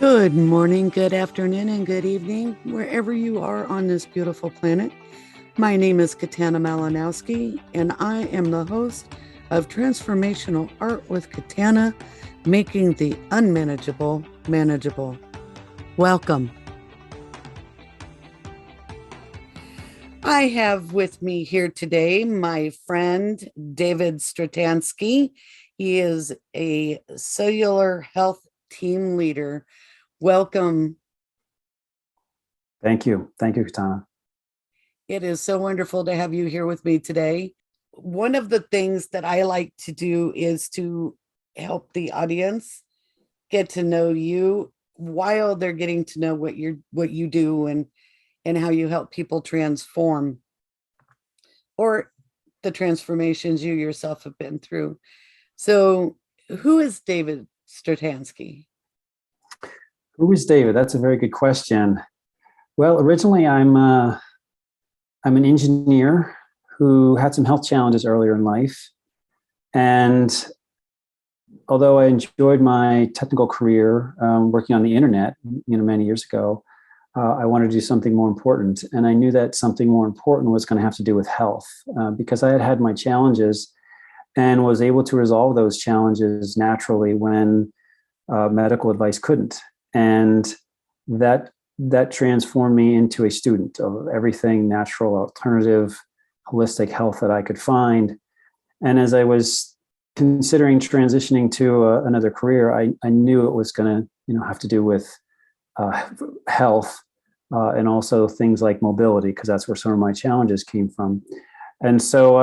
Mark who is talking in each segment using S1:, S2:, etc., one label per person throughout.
S1: Good morning, good afternoon, and good evening, wherever you are on this beautiful planet. My name is Katana Malinowski, and I am the host of Transformational Art with Katana, making the unmanageable manageable. Welcome. I have with me here today my friend David Stretanski. He is a cellular health team leader. Welcome.
S2: Thank you. Thank you, Katana.
S1: It is so wonderful to have you here with me today. One of the things that I like to do is to help the audience get to know you while they're getting to know what you do and how you help people transform, or the transformations you yourself have been through. So, who is David Stretanski?
S2: Who is David? That's a very good question. Well, originally I'm an engineer who had some health challenges earlier in life. And although I enjoyed my technical career working on the internet, many years ago, I wanted to do something more important. And I knew that something more important was going to have to do with health because I had had my challenges and was able to resolve those challenges naturally when medical advice couldn't. And that transformed me into a student of everything natural, alternative, holistic health that I could find. And as I was considering transitioning to another career, I knew it was going to have to do with health and also things like mobility, because that's where some of my challenges came from. And so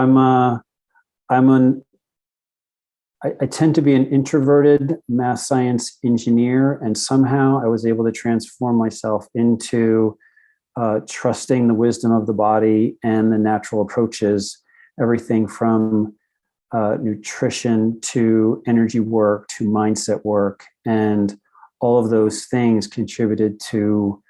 S2: I tend to be an introverted math science engineer, and somehow I was able to transform myself into trusting the wisdom of the body and the natural approaches, everything from nutrition to energy work to mindset work. And all of those things contributed to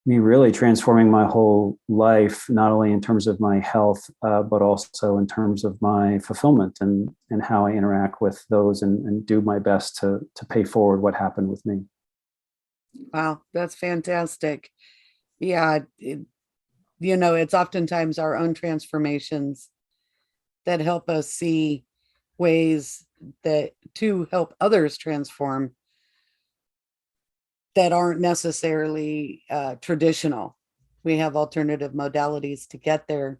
S2: me really transforming my whole life, not only in terms of my health, but also in terms of my fulfillment and how I interact with those and do my best to pay forward what happened with me.
S1: Wow, that's fantastic. Yeah, it's oftentimes our own transformations that help us see ways that to help others transform that aren't necessarily traditional. We have alternative modalities to get there.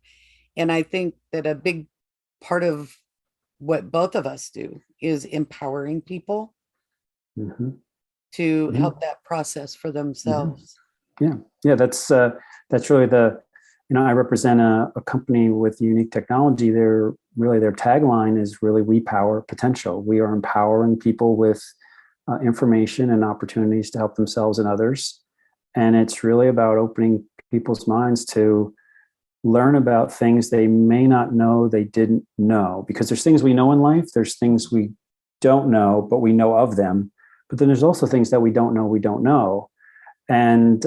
S1: And I think that a big part of what both of us do is empowering people to help that process for themselves.
S2: Yeah, that's really I represent a company with unique technology. Their tagline is really, we power potential. We are empowering people with information and opportunities to help themselves and others. And it's really about opening people's minds to learn about things they may not know they didn't know, because there's things we know in life, there's things we don't know, but we know of them. But then there's also things that we don't know. And,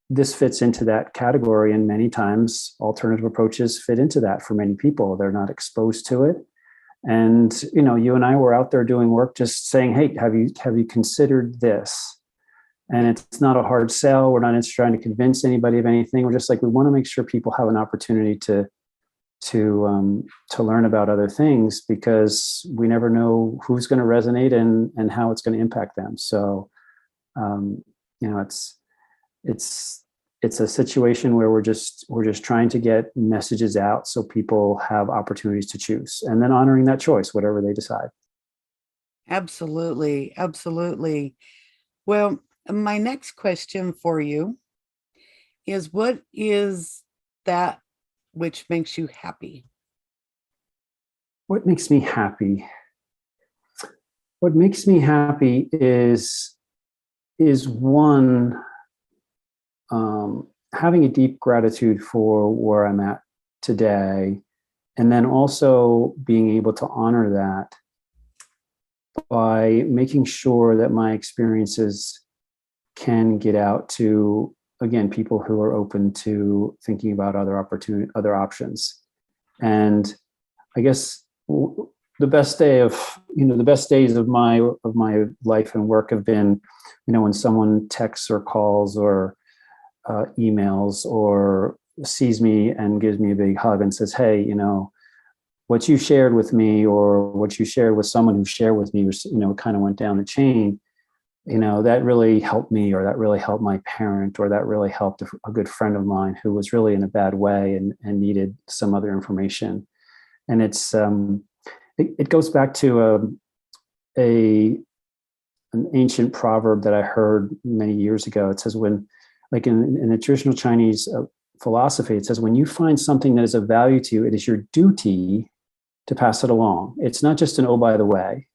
S2: this fits into that category. And many times alternative approaches fit into that for many people. They're not exposed to it. And, you and I were out there doing work, just saying, hey, have you considered this? And it's not a hard sell. We're not trying to convince anybody of anything. We're just like, we want to make sure people have an opportunity to learn about other things, because we never know who's going to resonate and how it's going to impact them. So, it's a situation where we're just trying to get messages out so people have opportunities to choose, and then honoring that choice, whatever they decide.
S1: Absolutely. Absolutely. Well, my next question for you is, what is that which makes you happy?
S2: What makes me happy? What makes me happy is one, having a deep gratitude for where I'm at today, and then also being able to honor that by making sure that my experiences can get out to, again, people who are open to thinking about other options. And I guess the best day of, the best days of my life and work have been, when someone texts or calls or emails or sees me and gives me a big hug and says, hey, what you shared with me or what you shared with someone who shared with me, kind of went down the chain, that really helped me, or that really helped my parent, or that really helped a good friend of mine who was really in a bad way and needed some other information. And it goes back to an ancient proverb that I heard many years ago. It says, like in the traditional Chinese philosophy, it says, when you find something that is of value to you, it is your duty to pass it along. It's not just an, oh, by the way.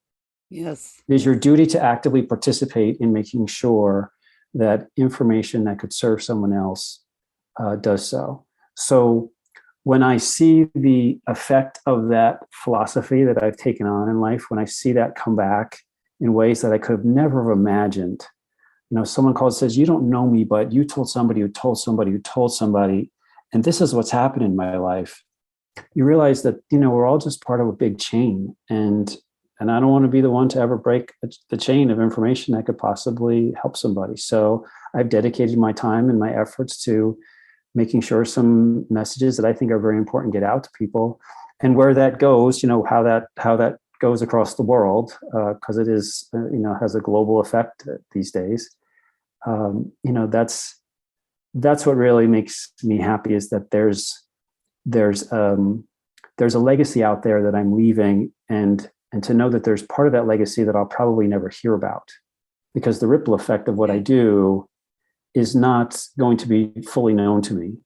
S1: Yes.
S2: It is your duty to actively participate in making sure that information that could serve someone else does so. So when I see the effect of that philosophy that I've taken on in life, when I see that come back in ways that I could have never have imagined, someone calls and says, you don't know me, but you told somebody who told somebody who told somebody, and this is what's happened in my life. You realize that, we're all just part of a big chain. And I don't want to be the one to ever break the chain of information that could possibly help somebody. So I've dedicated my time and my efforts to making sure some messages that I think are very important get out to people. And where that goes, how that goes across the world, because it is, has a global effect these days. That's what really makes me happy, is that there's a legacy out there that I'm leaving, and to know that there's part of that legacy that I'll probably never hear about, because the ripple effect of what I do is not going to be fully known to me.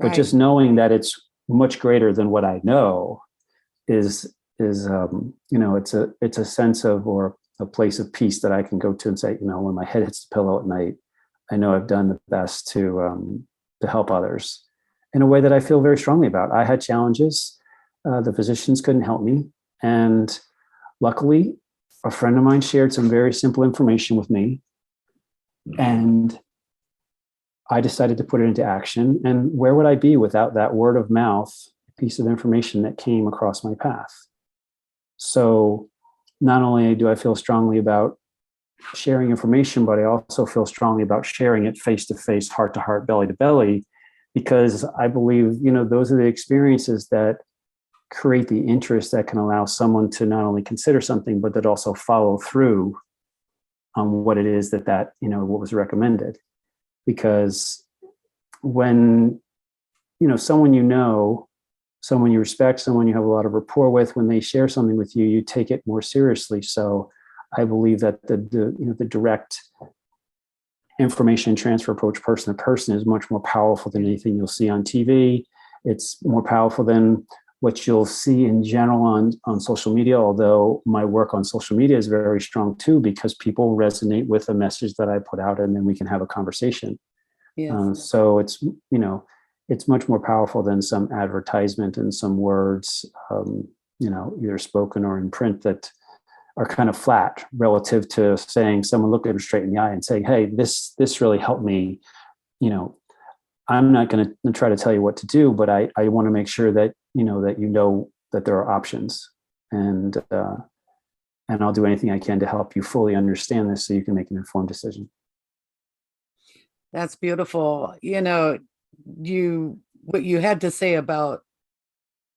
S2: But
S1: Right.
S2: just knowing that it's much greater than what I know is it's a sense of, or a place of peace that I can go to and say, when my head hits the pillow at night, I know I've done the best to help others in a way that I feel very strongly about. I had challenges. The physicians couldn't help me. And luckily, a friend of mine shared some very simple information with me. And I decided to put it into action. And where would I be without that word of mouth piece of information that came across my path? So not only do I feel strongly about sharing information, but I also feel strongly about sharing it face to face, heart to heart, belly to belly, because I believe, those are the experiences that create the interest that can allow someone to not only consider something, but that also follow through on what it is that what was recommended. Because when, someone someone you respect, someone you have a lot of rapport with, when they share something with you, you take it more seriously. So I believe that the direct information transfer approach, person to person, is much more powerful than anything you'll see on TV. It's more powerful than what you'll see in general on social media, although my work on social media is very strong too, because people resonate with the message that I put out, and then we can have a conversation.
S1: Yes.
S2: So it's much more powerful than some advertisement and some words, either spoken or in print, that are kind of flat relative to saying, someone look at them straight in the eye and saying, hey, this really helped me. I'm not going to try to tell you what to do, but I want to make sure that, that there are options, and I'll do anything I can to help you fully understand this so you can make an informed decision.
S1: That's beautiful. What you had to say about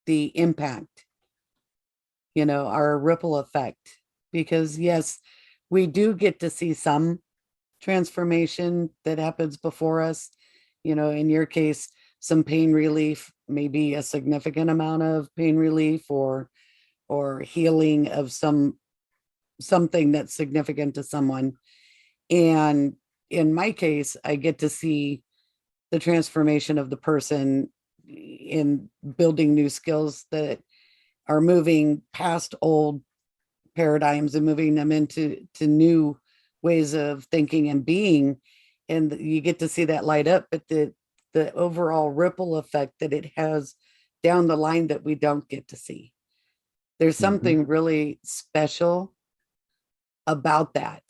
S1: the impact, our ripple effect, because yes, we do get to see some transformation that happens before us. In your case, some pain relief, maybe a significant amount of pain relief, or healing of something that's significant to someone. And in my case, I get to see the transformation of the person in building new skills that are moving past old paradigms and moving them into new ways of thinking and being. And you get to see that light up, but the overall ripple effect that it has down the line that we don't get to see. There's something really special about that,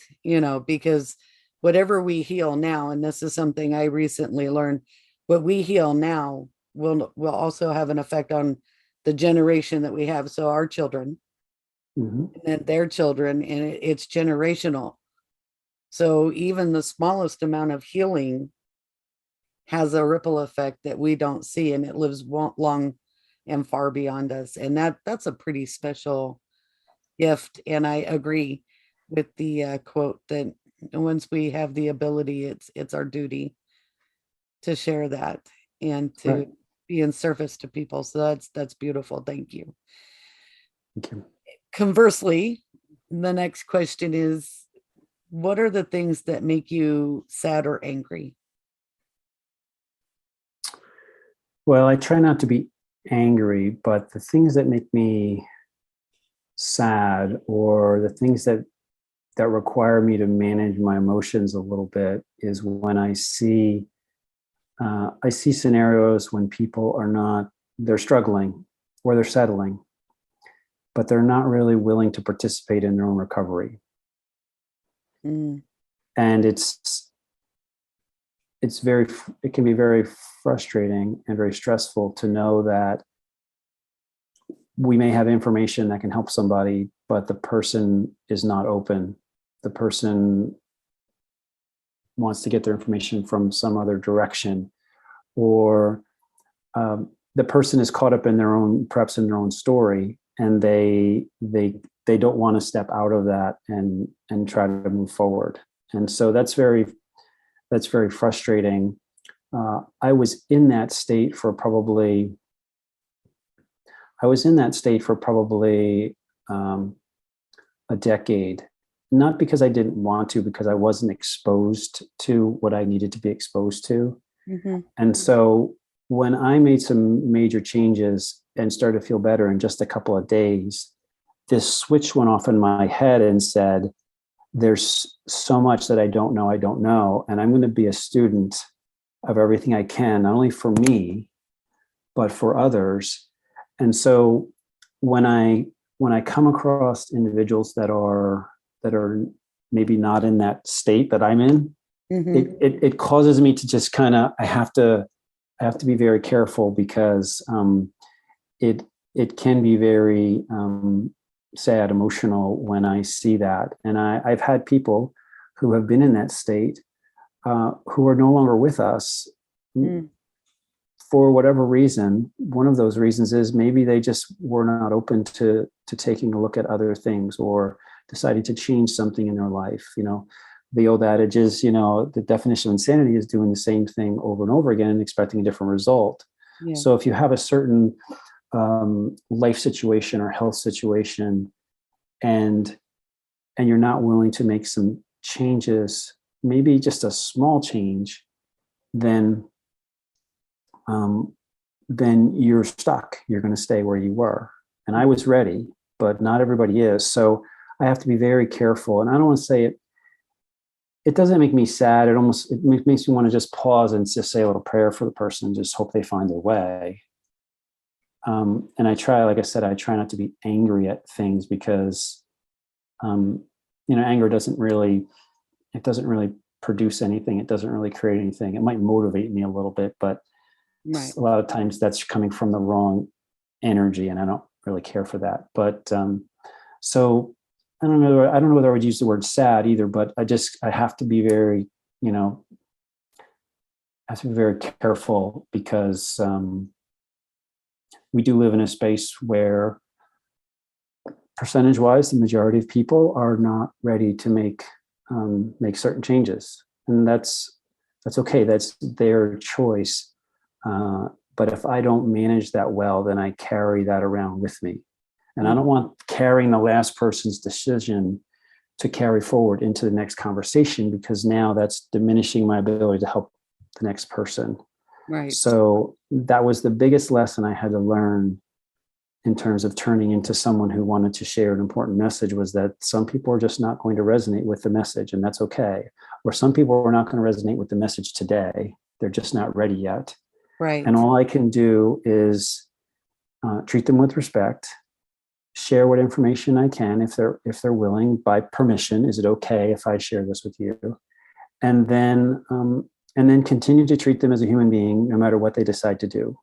S1: because whatever we heal now, and this is something I recently learned, what we heal now will also have an effect on the generation that we have. So our children,
S2: Mhm.
S1: and then their children, and it's generational. So even the smallest amount of healing has a ripple effect that we don't see, and it lives long and far beyond us. And that's a pretty special gift. And I agree with the quote that once we have the ability, it's our duty to share that and
S2: Right.
S1: to be in service to people. So that's beautiful. Thank you.
S2: Thank you.
S1: Conversely, the next question is, what are the things that make you sad or angry?
S2: Well, I try not to be angry, but the things that make me sad, or the things that require me to manage my emotions a little bit, is when I see scenarios when people are not, they're struggling or they're settling, but they're not really willing to participate in their own recovery.
S1: Mm,
S2: And it can be very frustrating and very stressful to know that we may have information that can help somebody, but the person is not open. The person wants to get their information from some other direction, or the person is caught up in their own, perhaps in their own story, and they don't want to step out of that and try to move forward. And so that's very frustrating. I was in that state for probably a decade, not because I didn't want to, because I wasn't exposed to what I needed to be exposed to.
S1: mhm,
S2: And so when I made some major changes and started to feel better in just a couple of days, this switch went off in my head and said, there's so much that I don't know, and I'm going to be a student of everything I can, not only for me, but for others. And so when I come across individuals that are maybe not in that state that I'm in,
S1: mhm.
S2: it causes me to just kind of, I have to be very careful, because it can be very sad, emotional when I see that. And I've had people who have been in that state who are no longer with us
S1: Mm,
S2: for whatever reason. One of those reasons is maybe they just were not open to taking a look at other things, or deciding to change something in their life. The old adage is, the definition of insanity is doing the same thing over and over again and expecting a different result.
S1: yeah.
S2: So if you have a certain life situation or health situation, and you're not willing to make some changes, maybe just a small change, then um, then you're stuck. You're going to stay where you were. And I was ready, but not everybody is. So I have to be very careful. And I don't want to say it. It doesn't make me sad. It makes me want to just pause and just say a little prayer for the person, just hope they find their way. And I try, like I said, I try not to be angry at things, because anger doesn't really produce anything. It doesn't really create anything. It might motivate me a little bit, but
S1: Right.
S2: a lot of times that's coming from the wrong energy, and I don't really care for that. But so I don't know. I don't know whether I would use the word sad either, but I have to be very, I have to be very careful, because we do live in a space where, percentage wise, the majority of people are not ready to make certain changes, and that's okay. That's their choice. But if I don't manage that well, then I carry that around with me, and I
S1: Mm,
S2: don't want carrying the last person's decision to carry forward into the next conversation, because now that's diminishing my ability to help the next person.
S1: right.
S2: So that was the biggest lesson I had to learn in terms of turning into someone who wanted to share an important message, was that some people are just not going to resonate with the message, and that's okay. Or some people are not going to resonate with the message today. They're just not ready yet. And
S1: Right.
S2: all I can do is treat them with respect, share what information I can, if they're willing, by permission. Is it okay if I share this with you? And then continue to treat them as a human being, no matter what they decide to do.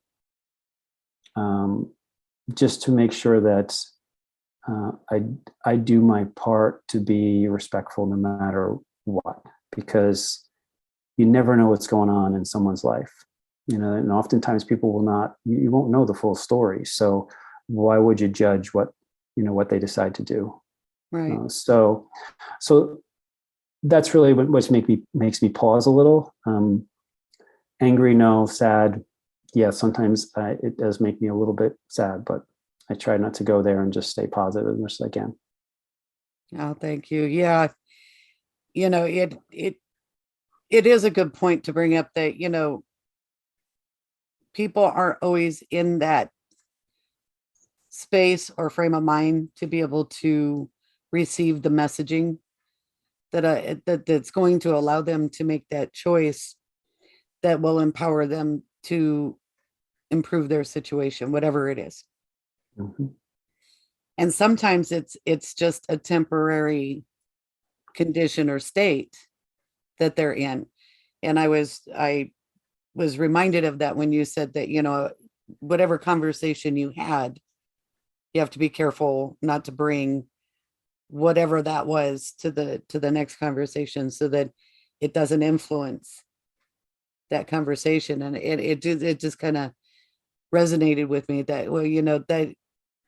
S2: Just to make sure that I do my part to be respectful no matter what, because you never know what's going on in someone's life, and oftentimes people will not, you won't know the full story. So why would you judge what they decide to do?
S1: Right.
S2: So that's really what makes me pause a little. Angry, no. Sad, yeah. Sometimes it does make me a little bit sad, but I try not to go there and just stay positive as much as I can.
S1: Oh, thank you. Yeah. It is a good point to bring up that, people aren't always in that space or frame of mind to be able to receive the messaging that's going to allow them to make that choice that will empower them to improve their situation, whatever it is.
S2: Mm-hmm.
S1: And sometimes it's just a temporary condition or state that they're in. And I was reminded of that when you said that, whatever conversation you had, you have to be careful not to bring whatever that was to the next conversation, so that it doesn't influence that conversation. And it just kind of resonated with me that, well,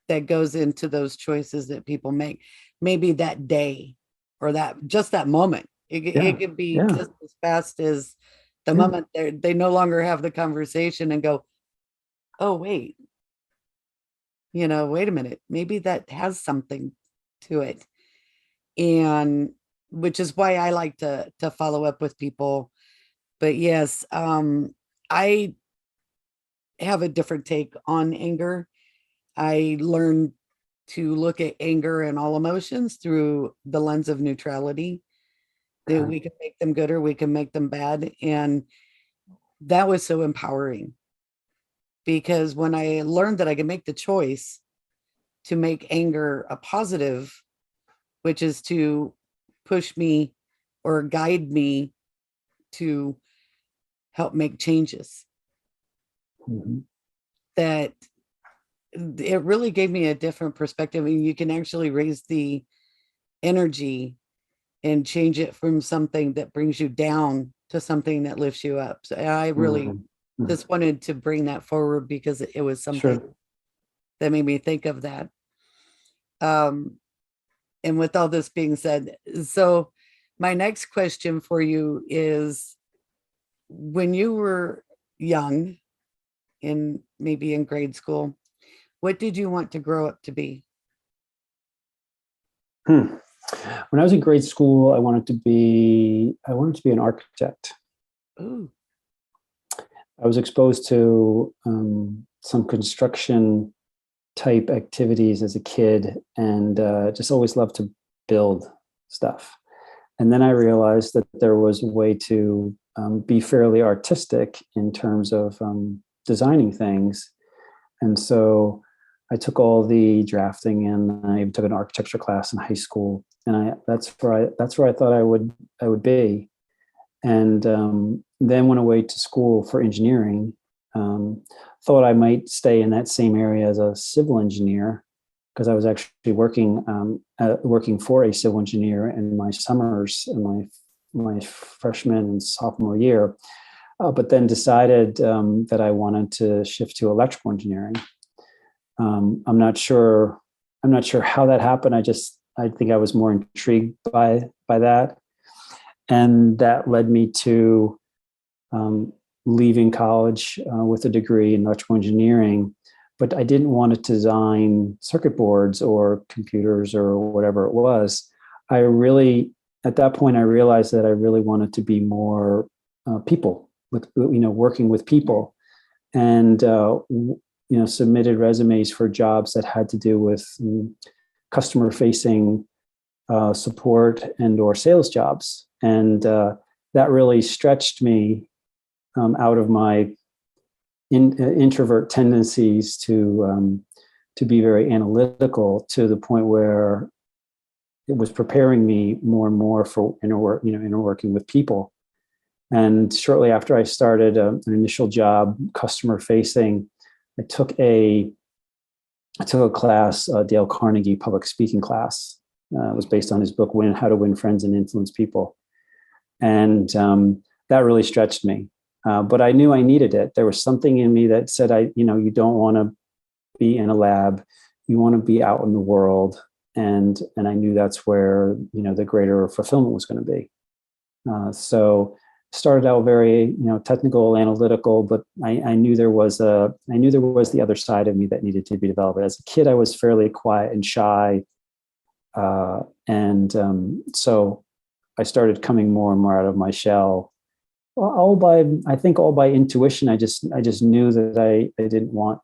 S1: that goes into those choices that people make, maybe that day or that moment. It could be
S2: Yeah.
S1: just as fast as the
S2: Yeah.
S1: moment they no longer have the conversation and go, oh wait, wait a minute, maybe that has something to it. And which is why I like to follow up with people. But yes, I have a different take on anger. I learned to look at anger and all emotions through the lens of neutrality, that we can make them good or we can make them bad. And that was so empowering, because when I learned that I could make the choice to make anger a positive, which is to push me or guide me to help make changes,
S2: Mm-hmm.
S1: that it really gave me a different perspective. And you can actually raise the energy and change it from something that brings you down to something that lifts you up. So I really
S2: Mm-hmm.
S1: just wanted to bring that forward because it was something
S2: Sure.
S1: that made me think of that. And with all this being said, so my next question for you is, when you were young, maybe in grade school, what did you want to grow up to be?
S2: Hmm. When I was in grade school, I wanted to be an architect.
S1: Ooh,
S2: I was exposed to some construction type activities as a kid, and just always loved to build stuff. And then I realized that there was a way to be fairly artistic in terms of designing things. And so I took all the drafting, and I even took an architecture class in high school. And that's where I thought I would be. And then went away to school for engineering. Thought I might stay in that same area as a civil engineer, because I was actually working for a civil engineer in my summers in my freshman and sophomore year. But then decided that I wanted to shift to electrical engineering. I'm not sure how that happened. I think I was more intrigued by that. And that led me to leaving college with a degree in electrical engineering, but I didn't want to design circuit boards or computers or whatever it was. At that point, I realized that I really wanted to be more people, with working with people, and submitted resumes for jobs that had to do with customer facing support and or sales jobs. And that really stretched me out of my introvert tendencies to be very analytical, to the point where it was preparing me more and more for interworking with people. And shortly after I started an initial job, customer facing, I took a I took a class, Dale Carnegie public speaking class. It was based on his book, How to Win Friends and Influence People. And that really stretched me. But I knew I needed it. There was something in me that said, you don't want to be in a lab. You want to be out in the world. And I knew that's where, the greater fulfillment was going to be. So started out very, technical, analytical, but I knew there was the other side of me that needed to be developed. As a kid, I was fairly quiet and shy. So I started coming more and more out of my shell, all by intuition. I just knew that I didn't want,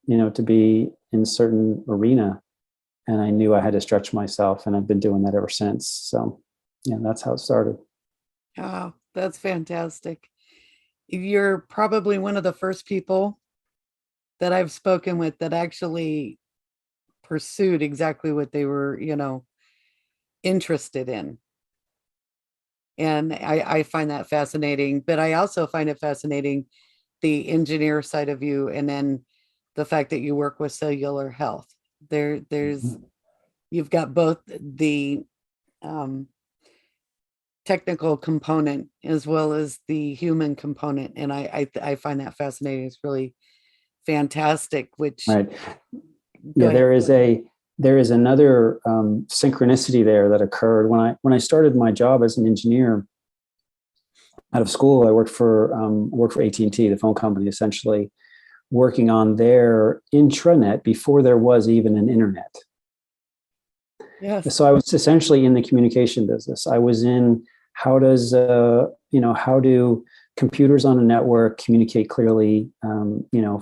S2: to be in a certain arena, and I knew I had to stretch myself, and I've been doing that ever since. So yeah, that's how it started.
S1: Oh, that's fantastic. You're probably one of the first people that I've spoken with that actually pursued exactly what they were, interested in. And I find that fascinating, but I also find it fascinating, the engineer side of you, and then the fact that you work with Cellular Health. There's you've got both the technical component as well as the human component, and I find that fascinating. It's really fantastic. Which
S2: right, yeah, there is another synchronicity there that occurred when I started my job as an engineer out of school. I worked for AT&T, the phone company, essentially working on their intranet before there was even an internet.
S1: Yes.
S2: So I was essentially in the communication business. I was in how do computers on a network communicate clearly,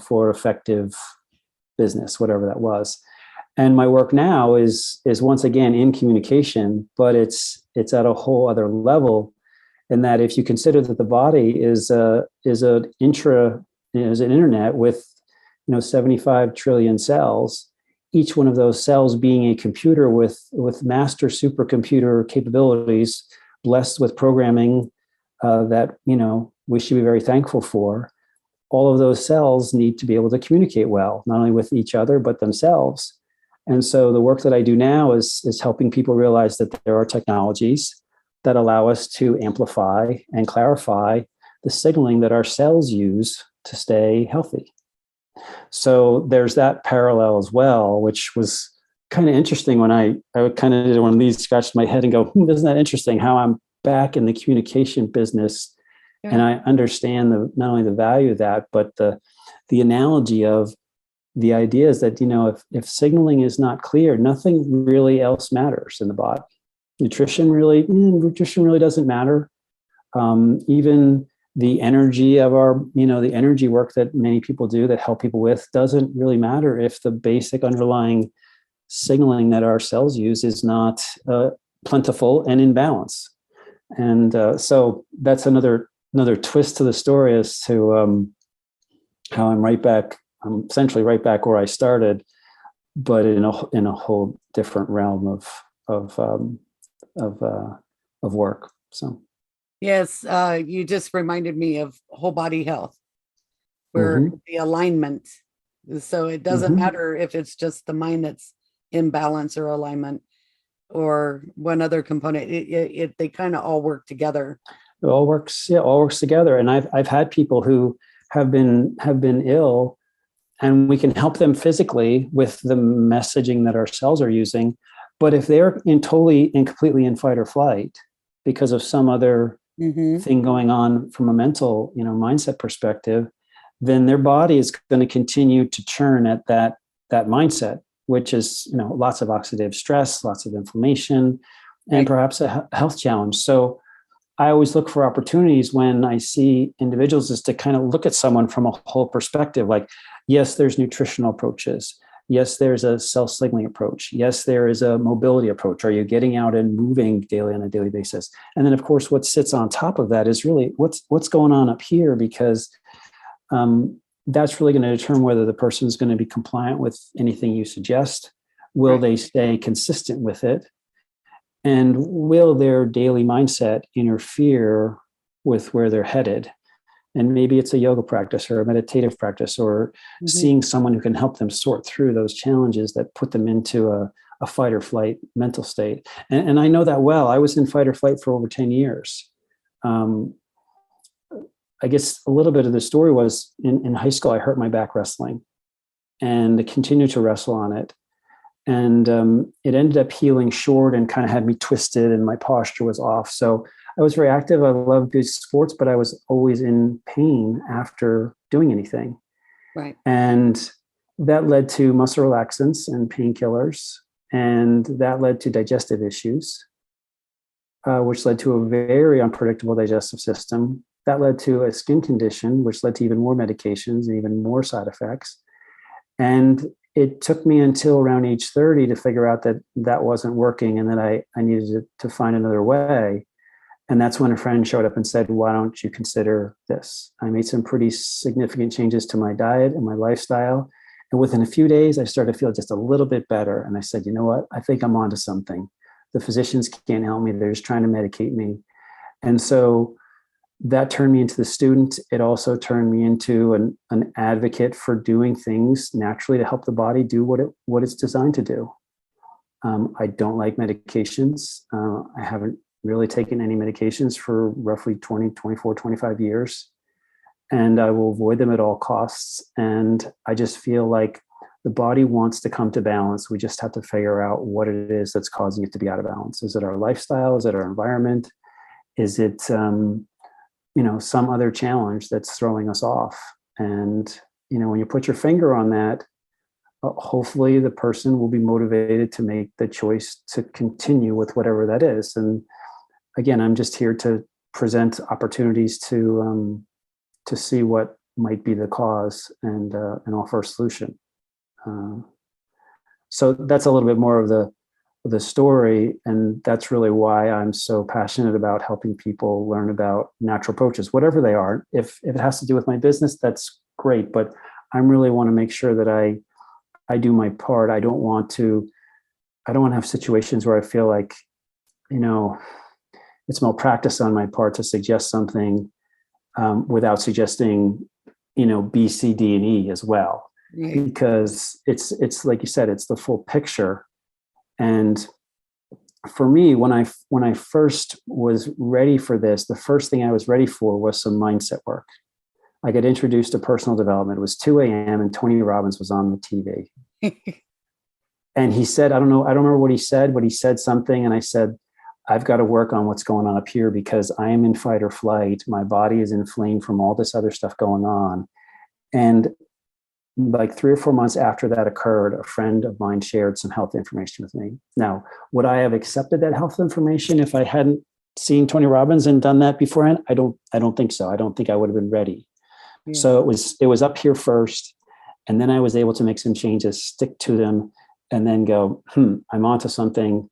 S2: for effective business, whatever that was. And my work now is once again in communication, but it's at a whole other level. In that, if you consider that the body is an internet with 75 trillion cells, each one of those cells being a computer with master supercomputer capabilities, blessed with programming that we should be very thankful for. All of those cells need to be able to communicate well, not only with each other but themselves. And so the work that I do now is helping people realize that there are technologies that allow us to amplify and clarify the signaling that our cells use to stay healthy. So there's that parallel as well, which was kind of interesting when I kind of did one of these, scratched my head and go, isn't that interesting how I'm back in the communication business. Yeah. And I understand not only the value of that, but the analogy of the idea is that, if signaling is not clear, nothing really else matters in the body. Nutrition really doesn't matter. Even the energy of the energy work that many people do that help people with doesn't really matter if the basic underlying signaling that our cells use is not plentiful and in balance. And so that's another twist to the story as to how I'm essentially right back where I started, but in a whole different realm of work. So
S1: yes, you just reminded me of whole body health, where the alignment. So it doesn't matter if it's just the mind that's in balance or alignment, or one other component. They kind of all work together.
S2: It all works together. And I've had people who have been ill, and we can help them physically with the messaging that our cells are using. But if they're totally and completely in fight or flight because of some other thing going on from a mental, mindset perspective, then their body is going to continue to churn at that mindset, which is, lots of oxidative stress, lots of inflammation, and perhaps a health challenge. So I always look for opportunities when I see individuals is to kind of look at someone from a whole perspective. Like, yes, there's nutritional approaches. Yes, there's a cell signaling approach. Yes, there is a mobility approach. Are you getting out and moving daily on a daily basis? And then, of course, what sits on top of that is really what's going on up here, because that's really going to determine whether the person is going to be compliant with anything you suggest. Will they stay consistent with it? And will their daily mindset interfere with where they're headed? And maybe it's a yoga practice or a meditative practice, or seeing someone who can help them sort through those challenges that put them into a fight or flight mental state. And I know that well. I was in fight or flight for over 10 years. I guess a little bit of the story was in high school, I hurt my back wrestling and I continued to wrestle on it. And it ended up healing short and kind of had me twisted and my posture was off. So I was very active. I loved good sports, but I was always in pain after doing anything.
S1: Right.
S2: And that led to muscle relaxants and painkillers. And that led to digestive issues, which led to a very unpredictable digestive system. That led to a skin condition, which led to even more medications and even more side effects. And it took me until around age 30 to figure out that that wasn't working and that I needed to find another way. And that's when a friend showed up and said, why don't you consider this? I made some pretty significant changes to my diet and my lifestyle. And within a few days, I started to feel just a little bit better. And I said, you know what? I think I'm onto something. The physicians can't help me. They're just trying to medicate me. And so that turned me into the student. It also turned me into an advocate for doing things naturally to help the body do what it's designed to do. I don't like medications. I haven't really taken any medications for roughly 20, 24, 25 years. And I will avoid them at all costs. And I just feel like the body wants to come to balance. We just have to figure out what it is that's causing it to be out of balance. Is it our lifestyle? Is it our environment? Is it, some other challenge that's throwing us off? And, when you put your finger on that, hopefully the person will be motivated to make the choice to continue with whatever that is. And again, I'm just here to present opportunities to see what might be the cause and offer a solution. So that's a little bit more of the story, and that's really why I'm so passionate about helping people learn about natural approaches, whatever they are. If it has to do with my business, that's great, but I really want to make sure that I do my part. I don't want to have situations where I feel like, it's malpractice on my part to suggest something without suggesting, B, C, D, and E as well. Right. Because it's like you said, it's the full picture. And for me, when I first was ready for this, the first thing I was ready for was some mindset work. I got introduced to personal development. It was 2 a.m. and Tony Robbins was on the TV. And he said, I don't remember what he said, but he said something. And I said, I've got to work on what's going on up here because I am in fight or flight. My body is inflamed from all this other stuff going on. And like 3 or 4 months after that occurred, a friend of mine shared some health information with me. Now, would I have accepted that health information if I hadn't seen Tony Robbins and done that beforehand? I don't think so. I don't think I would have been ready. Yeah. So it was up here first. And then I was able to make some changes, stick to them, and then go, I'm onto something.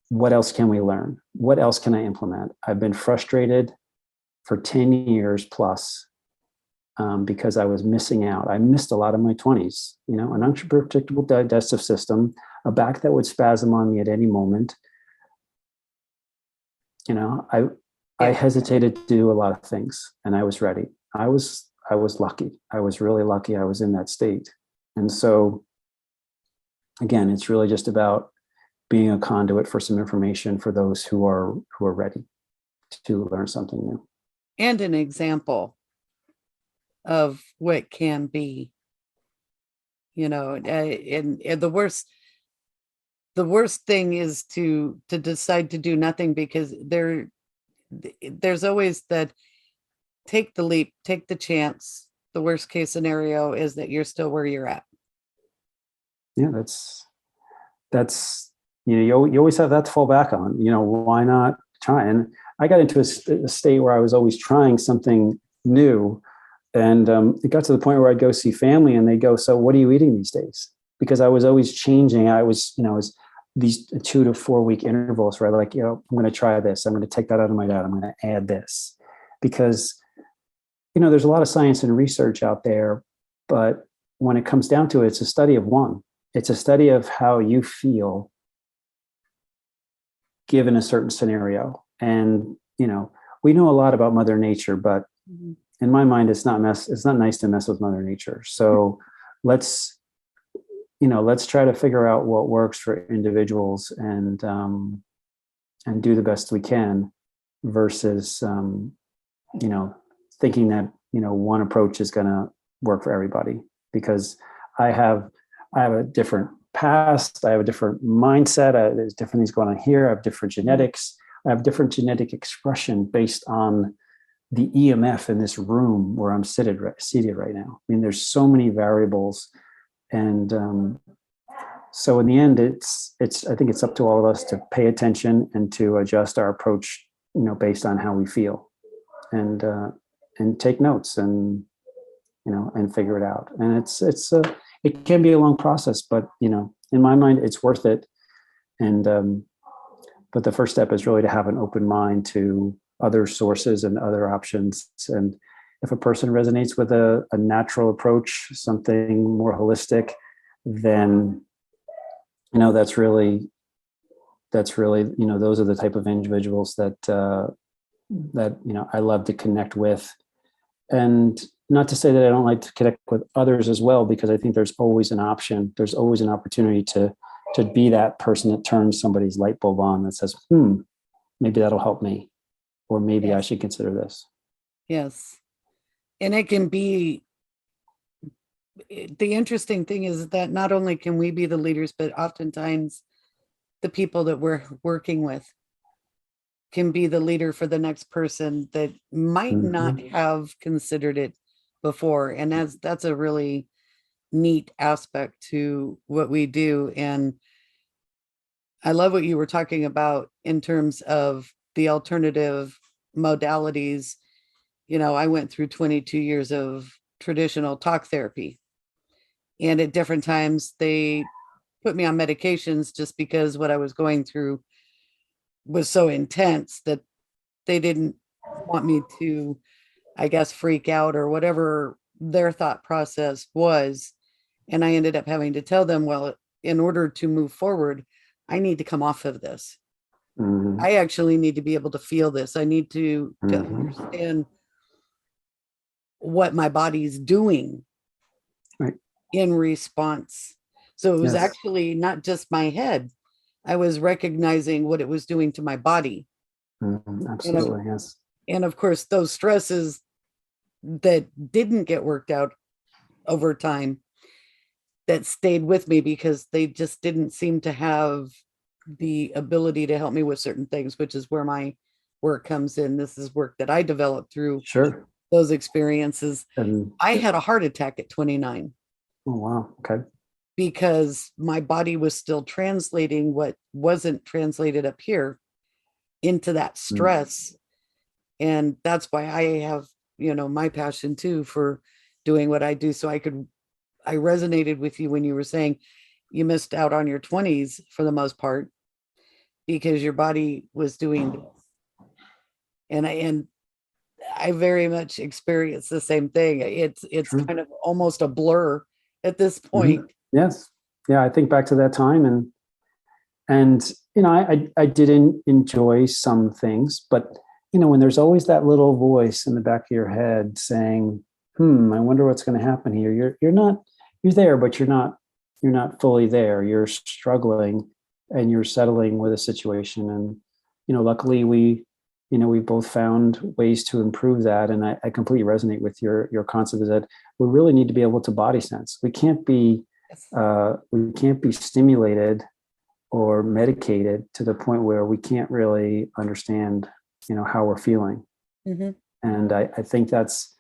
S2: What else can we learn? What else can I implement? I've been frustrated for 10 years plus because I was missing out. I missed a lot of my 20s, an unpredictable digestive system, a back that would spasm on me at any moment. I hesitated to do a lot of things and I was ready. I was lucky. I was really lucky I was in that state. And so again, it's really just about being a conduit for some information for those who are ready to learn something new.
S1: And an example of what can be, and the worst thing is to decide to do nothing, because there's always that take the leap, take the chance. The worst case scenario is that you're still where you're at.
S2: Yeah, that's you always have that to fall back on. Why not try? And I got into a state where I was always trying something new, and it got to the point where I'd go see family, and they go, "So, what are you eating these days?" Because I was always changing. I was these 2 to 4 week intervals where I'm going to try this. I'm going to take that out of my diet. I'm going to add this, because there's a lot of science and research out there, but when it comes down to it, it's a study of one. It's a study of how you feel given a certain scenario. And, we know a lot about Mother Nature, but
S1: Mhm.
S2: in my mind, it's not nice to mess with Mother Nature. So let's, let's try to figure out what works for individuals and do the best we can versus, thinking that, one approach is going to work for everybody, because I have a different past. I have a different mindset. There's different things going on here. I have different genetics. I have different genetic expression based on the EMF in this room where I'm seated right now. I mean, there's so many variables, and so in the end, I think it's up to all of us to pay attention and to adjust our approach, based on how we feel, and take notes and figure it out. And it can be a long process, but in my mind, it's worth it. And but the first step is really to have an open mind to other sources and other options. And if a person resonates with a natural approach, something more holistic, then that's really those are the type of individuals that I love to connect with. And not to say that I don't like to connect with others as well, because I think there's always an option. There's always an opportunity to be that person that turns somebody's light bulb on, that says, maybe that'll help me, or maybe I should consider this.
S1: Yes. And it can be, the interesting thing is that not only can we be the leaders, but oftentimes the people that we're working with can be the leader for the next person that might not have considered it before. And that's a really neat aspect to what we do. And I love what you were talking about in terms of the alternative modalities. I went through 22 years of traditional talk therapy, and at different times they put me on medications just because what I was going through was so intense that they didn't want me to, I guess, freak out or whatever their thought process was. And I ended up having to tell them, well, in order to move forward, I need to come off of this. I actually need to be able to feel this. I need to understand what my body's doing in response. So it was actually not just my head. I was recognizing what it was doing to my body.
S2: Absolutely, yes.
S1: And of course, those stresses that didn't get worked out over time, that stayed with me because they just didn't seem to have the ability to help me with certain things, which is where my work comes in. This is work that I developed through those experiences. And I had a heart attack at 29.
S2: Oh, wow. Okay.
S1: Because my body was still translating what wasn't translated up here into that stress. And that's why I have, my passion too for doing what I do. So I resonated with you when you were saying you missed out on your 20s for the most part because your body was doing this. And I very much experienced the same thing. It's kind of almost a blur at this point.
S2: Yes. Yeah. I think back to that time, and I didn't enjoy some things, but when there's always that little voice in the back of your head saying, I wonder what's going to happen here. You're there, but you're not fully there. You're struggling and you're settling with a situation. And, luckily we both found ways to improve that. And I completely resonate with your concept is that we really need to be able to body sense. We can't be stimulated or medicated to the point where we can't really understand, how we're feeling. And I think that's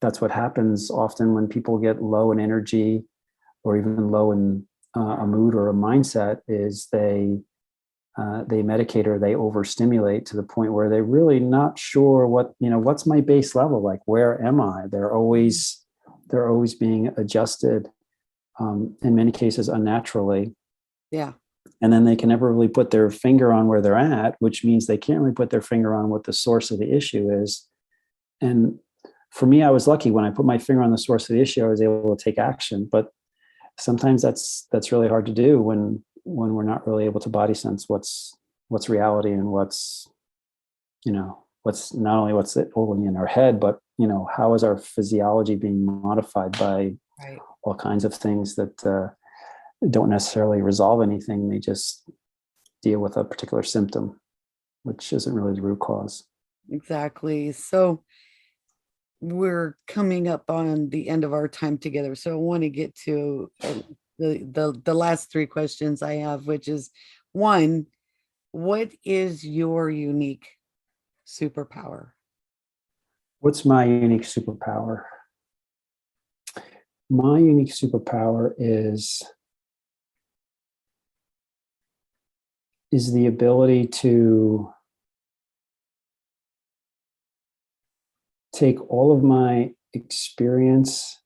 S2: what happens often when people get low in energy or even low in a mood or a mindset, is they medicate or they overstimulate to the point where they're really not sure what's my base level, like where am I? They're always being adjusted, in many cases unnaturally.
S1: Yeah.
S2: And then they can never really put their finger on where they're at, which means they can't really put their finger on what the source of the issue is. And for me, I was lucky when I put my finger on the source of the issue, I was able to take action. But sometimes that's really hard to do when we're not really able to body sense what's reality and what's not only what's only in our head, but how is our physiology being modified by
S1: Right.
S2: all kinds of things that don't necessarily resolve anything. They just deal with a particular symptom, which isn't really the root cause.
S1: Exactly. So we're coming up on the end of our time together. So I want to get to the last three questions I have, which is one, what is your unique superpower?
S2: What's my unique superpower? My unique superpower is the ability to take all of my experience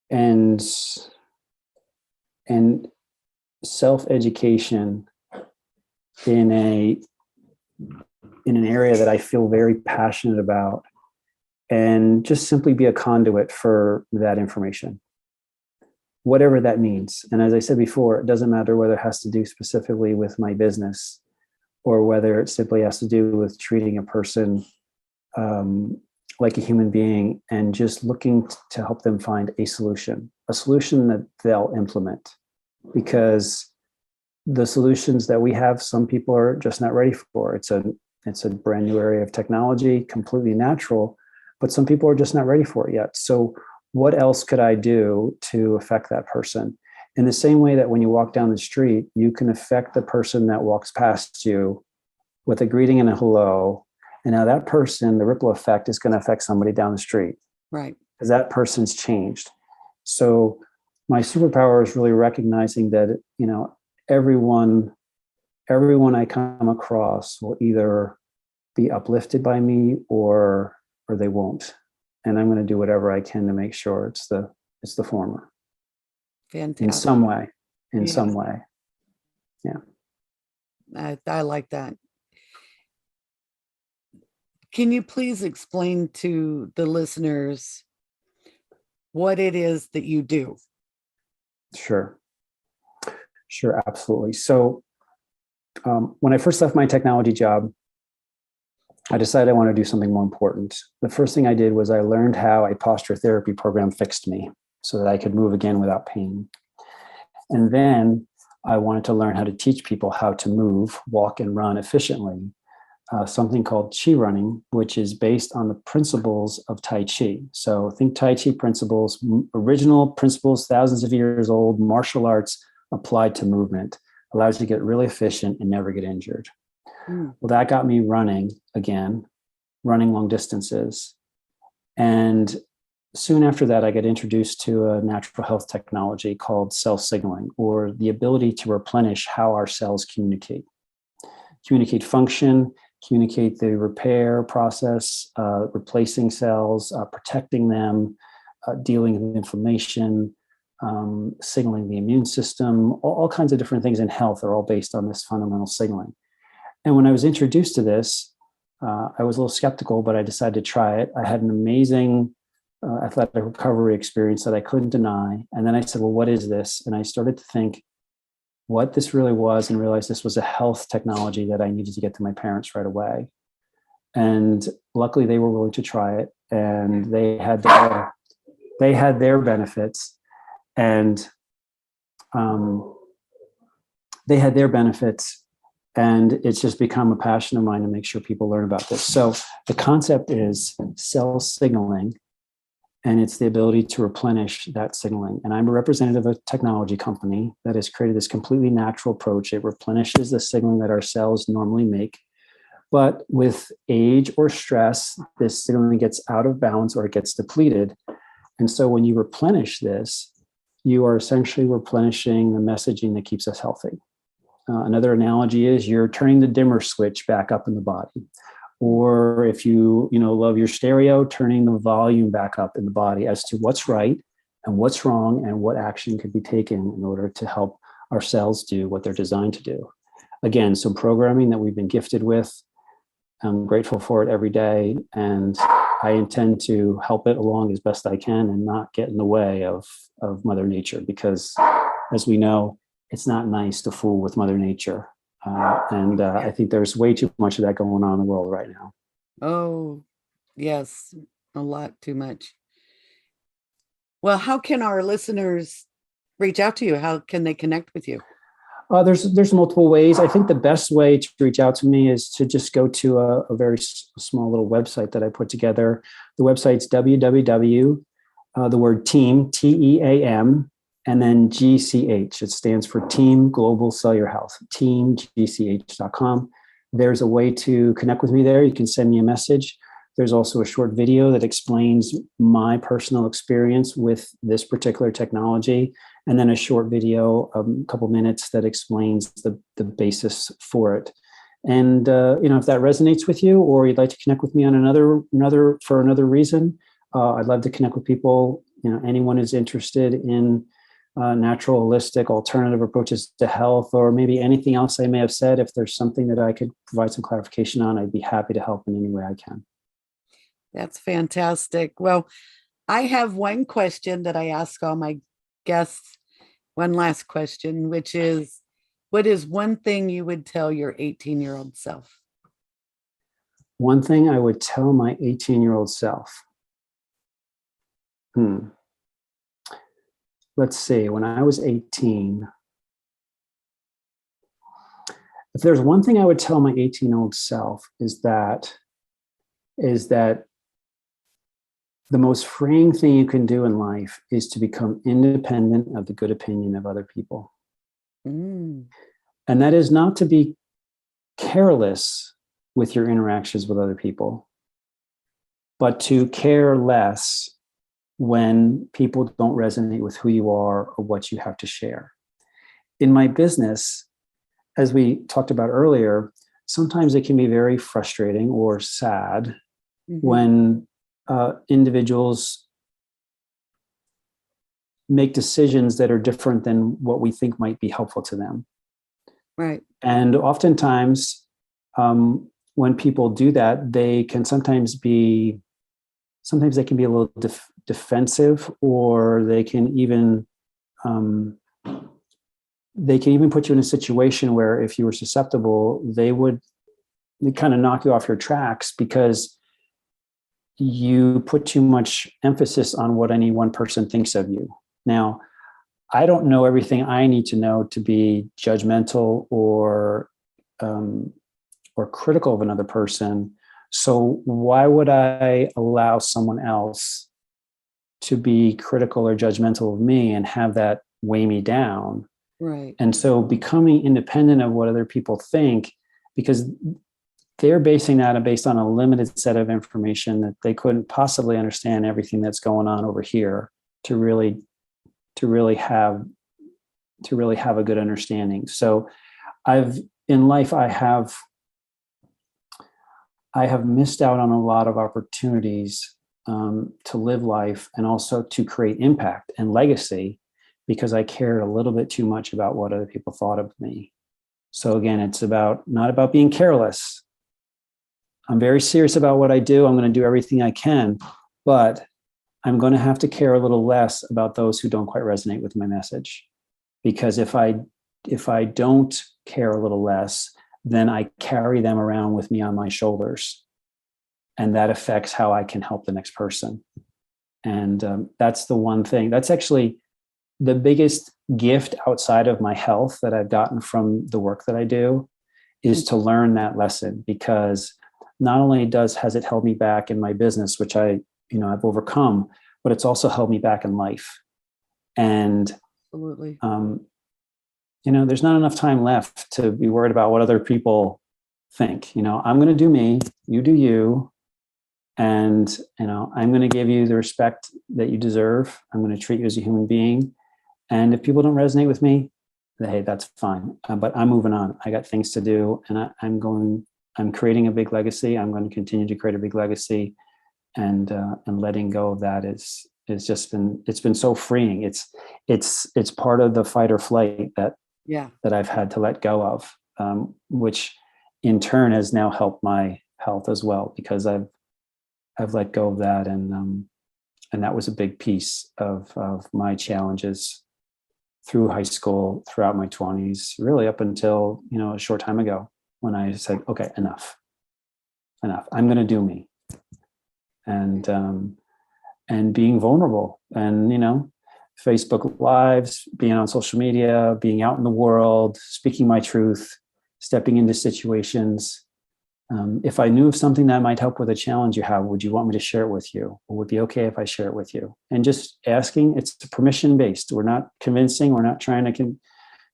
S2: and self-education in an area that I feel very passionate about, and just simply be a conduit for that information, whatever that means. And as I said before, it doesn't matter whether it has to do specifically with my business or whether it simply has to do with treating a person like a human being and just looking to help them find a solution that they'll implement. Because the solutions that we have, some people are just not ready for. It's a brand new area of technology, completely natural, but some people are just not ready for it yet. So what else could I do to affect that person? In the same way that when you walk down the street, you can affect the person that walks past you with a greeting and a hello. And now that person, the ripple effect is going to affect somebody down the street.
S1: Right.
S2: Because that person's changed. So my superpower is really recognizing that, everyone I come across will either be uplifted by me or they won't. And I'm going to do whatever I can to make sure it's the former.
S1: Fantastic.
S2: In some way.
S1: Yes.
S2: Some way. Yeah.
S1: I like that. Can you please explain to the listeners what it is that you do?
S2: Sure, absolutely. So when I first left my technology job, I decided I want to do something more important. The first thing I did was I learned how a posture therapy program fixed me so that I could move again without pain. And then I wanted to learn how to teach people how to move, walk, and run efficiently. Something called Chi running, which is based on the principles of Tai Chi. So think Tai Chi principles, original principles, thousands of years old, martial arts applied to movement, allows you to get really efficient and never get injured. Well, that got me running again, running long distances. And soon after that, I got introduced to a natural health technology called cell signaling, or the ability to replenish how our cells communicate function, communicate the repair process, replacing cells, protecting them, dealing with inflammation, signaling the immune system, all kinds of different things in health are all based on this fundamental signaling. And when I was introduced to this, I was a little skeptical, but I decided to try it. I had an amazing athletic recovery experience that I couldn't deny. And then I said, well, what is this? And I started to think what this really was and realized this was a health technology that I needed to get to my parents right away. And luckily they were willing to try it, and they had their benefits, and it's just become a passion of mine to make sure people learn about this. So the concept is cell signaling, and it's the ability to replenish that signaling. And I'm a representative of a technology company that has created this completely natural approach. It replenishes the signaling that our cells normally make. But with age or stress, this signaling gets out of balance or it gets depleted. And so when you replenish this, you are essentially replenishing the messaging that keeps us healthy. Another analogy is you're turning the dimmer switch back up in the body. Or if you love your stereo, turning the volume back up in the body as to what's right and what's wrong and what action could be taken in order to help our cells do what they're designed to do. Again, some programming that we've been gifted with. I'm grateful for it every day, and I intend to help it along as best I can and not get in the way of Mother Nature, because as we know, it's not nice to fool with Mother Nature. I think there's way too much of that going on in the world right now.
S1: Oh, Yes, a lot too much. Well, how can our listeners reach out to you? How can they connect with you?
S2: There's multiple ways. I think the best way to reach out to me is to just go to a very small little website that I put together. The website's www, the word team, TEAM, and then GCH. It stands for Team Global Cellular Health, teamgch.com. There's a way to connect with me there. You can send me a message. There's also a short video that explains my personal experience with this particular technology, and then a short video, a couple minutes, that explains the basis for it. And if that resonates with you, or you'd like to connect with me on another reason, I'd love to connect with people. Anyone who's interested in natural, holistic, alternative approaches to health, or maybe anything else I may have said. If there's something that I could provide some clarification on, I'd be happy to help in any way I can.
S1: That's fantastic. Well, I have one question that I ask all my guests, one last question, which is, what is one thing you would tell your 18-year-old self?
S2: One thing I would tell my 18-year-old self. Let's see, when I was 18, if there's one thing I would tell my 18-year-old self, is that the most freeing thing you can do in life is to become independent of the good opinion of other people. And that is not to be careless with your interactions with other people, but to care less when people don't resonate with who you are or what you have to share. In my business, as we talked about earlier, sometimes it can be very frustrating or sad when individuals make decisions that are different than what we think might be helpful to them.
S1: Right.
S2: And oftentimes, when people do that, they can sometimes they can be a little defensive, or they can even put you in a situation where, if you were susceptible, they kind of knock you off your tracks because you put too much emphasis on what any one person thinks of you. Now, I don't know everything I need to know to be judgmental or critical of another person. So why would I allow someone else to be critical or judgmental of me and have that weigh me down?
S1: Right.
S2: And so becoming independent of what other people think, because they're basing that based on a limited set of information that they couldn't possibly understand everything that's going on over here to really have a good understanding. So in life, I have missed out on a lot of opportunities to live life and also to create impact and legacy, because I cared a little bit too much about what other people thought of me. So again, it's not about being careless. I'm very serious about what I do. I'm going to do everything I can, but I'm going to have to care a little less about those who don't quite resonate with my message. Because if I don't care a little less, then I carry them around with me on my shoulders. And that affects how I can help the next person. And that's the one thing. That's actually the biggest gift outside of my health that I've gotten from the work that I do, is to learn that lesson. Because not only has it held me back in my business, which I've overcome, but it's also held me back in life. And
S1: Absolutely.
S2: There's not enough time left to be worried about what other people think. I'm going to do me, you do you. And, I'm going to give you the respect that you deserve. I'm going to treat you as a human being. And if people don't resonate with me, hey, that's fine. But I'm moving on. I got things to do, and I'm creating a big legacy. I'm going to continue to create a big legacy, and letting go of that it's been so freeing. It's part of the fight or flight that I've had to let go of, which in turn has now helped my health as well, because I've let go of that, and that was a big piece of my challenges through high school, throughout my 20s, really up until a short time ago, when I said, okay, enough. I'm going to do me. and being vulnerable, and Facebook lives, being on social media, being out in the world, speaking my truth, stepping into situations. If I knew of something that might help with a challenge you have, would you want me to share it with you? Or would it be okay if I share it with you? And just asking, it's permission based. We're not convincing. We're not trying to,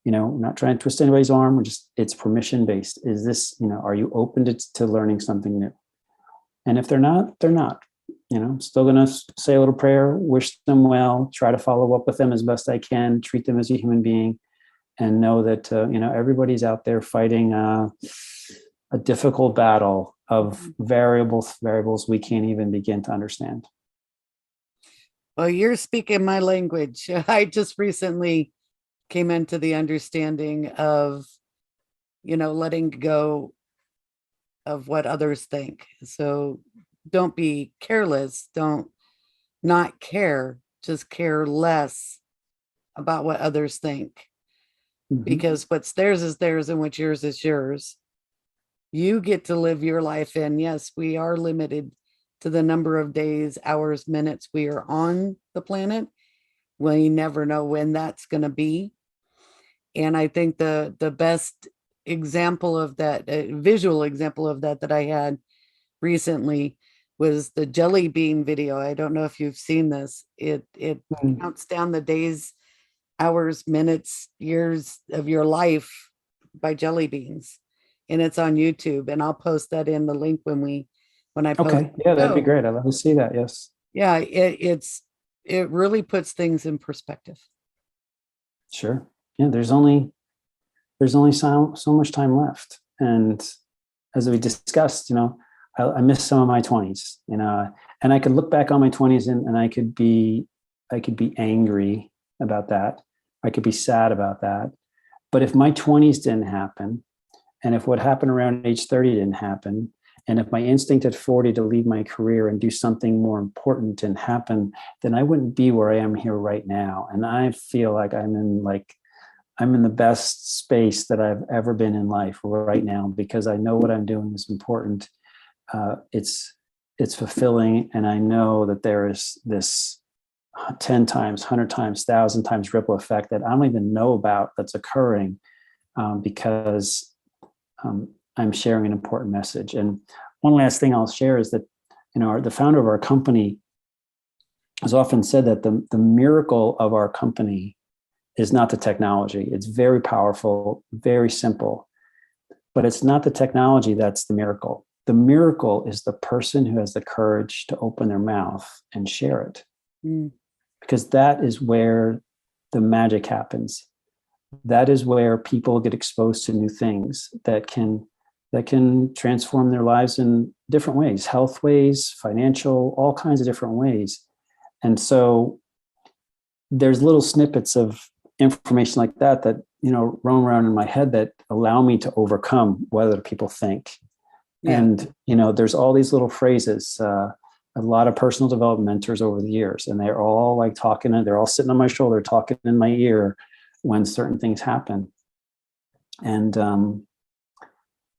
S2: we're not trying to twist anybody's arm. It's permission based. Is this, are you open to learning something new? And if they're not, they're not. Still going to say a little prayer, wish them well, try to follow up with them as best I can, treat them as a human being, and know that, everybody's out there fighting a difficult battle of variables we can't even begin to understand.
S1: Well, you're speaking my language. I just recently came into the understanding of, letting go of what others think. So don't be careless. Don't not care. Just care less about what others think. Mm-hmm. Because what's theirs is theirs and what's yours is yours. You get to live your life. And yes, we are limited to the number of days, hours, minutes we are on the planet. We never know when that's going to be. And I think the best example of that, visual example of that I had recently was the jelly bean video. I don't know if you've seen this. It counts down the days, hours, minutes, years of your life by jelly beans. And it's on YouTube. And I'll post that in the link when I post.
S2: Okay. Yeah, that'd be great. I'd love to see that. Yes.
S1: Yeah, it really puts things in perspective.
S2: Sure. Yeah, there's only so much time left. And as we discussed, I miss some of my 20s, and I could look back on my 20s and I could be angry about that. I could be sad about that. But if my 20s didn't happen, and if what happened around age 30 didn't happen, and if my instinct at 40 to leave my career and do something more important didn't happen, then I wouldn't be where I am here right now. And I feel like I'm in the best space that I've ever been in life right now, because I know what I'm doing is important. It's fulfilling. And I know that there is this 10 times, 100 times, 1,000 times ripple effect that I don't even know about that's occurring because I'm sharing an important message. And one last thing I'll share is that, the founder of our company has often said that the miracle of our company is not the technology. It's very powerful, very simple, but it's not the technology that's the miracle. The miracle is the person who has the courage to open their mouth and share it. Because that is where the magic happens. That is where people get exposed to new things that can transform their lives in different ways, health ways, financial, all kinds of different ways. And so there's little snippets of information like that roam around in my head that allow me to overcome what other people think. Yeah. And, there's all these little phrases, a lot of personal development mentors over the years, and they're all like talking, and they're all sitting on my shoulder, talking in my ear when certain things happen. And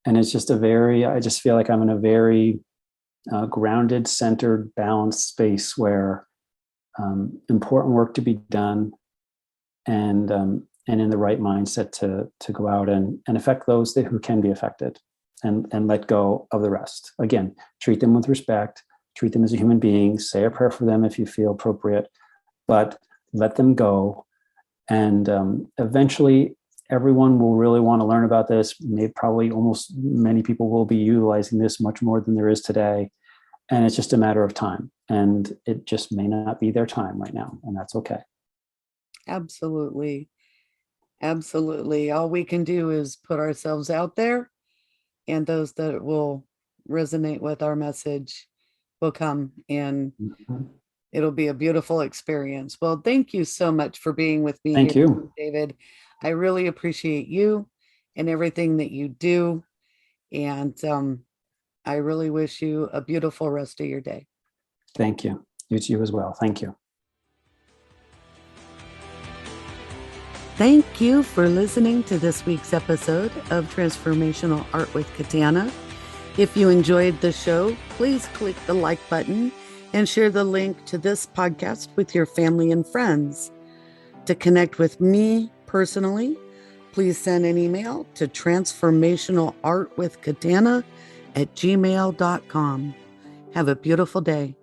S2: it's just I just feel like I'm in a very grounded, centered, balanced space where important work to be done, and in the right mindset to go out and affect those who can be affected, and let go of the rest. Again, treat them with respect, treat them as a human being, say a prayer for them if you feel appropriate, but let them go. And eventually everyone will really want to learn about this. Probably almost many people will be utilizing this much more than there is today. And it's just a matter of time. And it just may not be their time right now. And that's okay.
S1: Absolutely. Absolutely. All we can do is put ourselves out there, and those that will resonate with our message will come, and it'll be a beautiful experience. Well, thank you so much for being with me.
S2: Thank you,
S1: David. I really appreciate you and everything that you do. And I really wish you a beautiful rest of your day.
S2: Thank you. You as well. Thank you.
S1: Thank you for listening to this week's episode of Transformational Art with Katana. If you enjoyed the show, please click the like button and share the link to this podcast with your family and friends. To connect with me personally, please send an email to transformationalartwithkatana@gmail.com. Have a beautiful day.